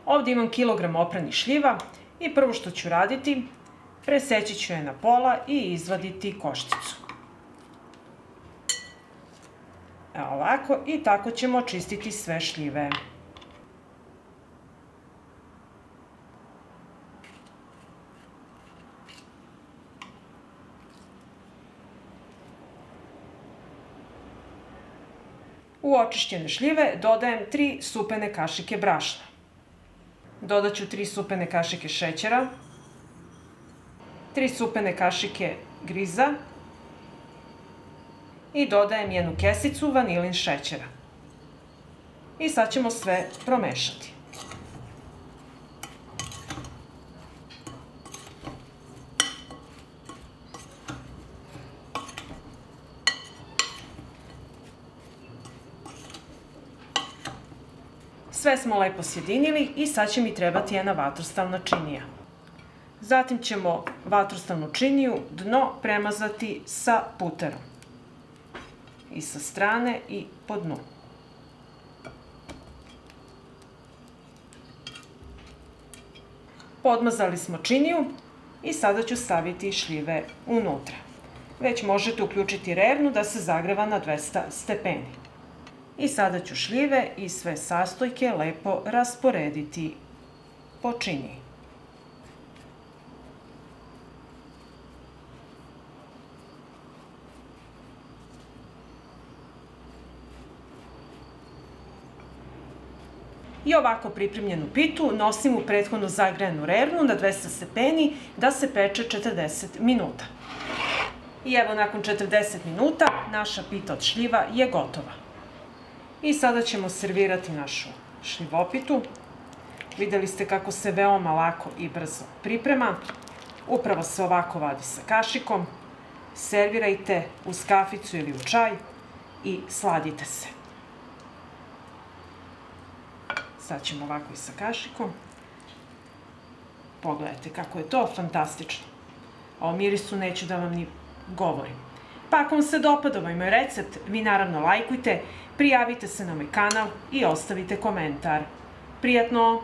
Ovdje imam kilogram opranih šljiva i prvo što ću raditi, preseći ću je na pola i izvaditi košticu. Evo ovako, i tako ćemo očistiti sve šljive. U očišćene šljive dodajem 3 supene kašike brašna. Dodat ću 3 supene kašike šećera, 3 supene kašike griza i dodajem 1 kesicu vanilin šećera. I sad ćemo sve promešati. Sve smo lepo sjedinili i sad će mi trebati jedna vatrostavna činija. Zatim ćemo vatrostavnu činiju dno premazati sa puterom. I sa strane i po dnu. Podmazali smo činiju i sada ću staviti šljive unutra. Već možete uključiti rernu da se zagreva na 200 stepeni. I sada ću šljive i sve sastojke lepo rasporediti po činiji. I ovako pripremljenu pitu nosim u prethodno zagrejanu rernu na 200 stepeni da se peče 40 minuta. I evo nakon 40 minuta naša pita od šljiva je gotova. I sada ćemo servirati našu šljivopitu. Videli ste kako se veoma lako i brzo priprema. Upravo se ovako vadi sa kašikom. Servirajte uz kaficu ili u čaj i sladite se. Sad ćemo ovako i sa kašikom. Pogledajte kako je to fantastično. A o mirisu neću da vam ni govorim. Pa ako vam se dopada ovaj moj recept, vi naravno lajkujte, prijavite se na moj kanal i ostavite komentar. Prijatno!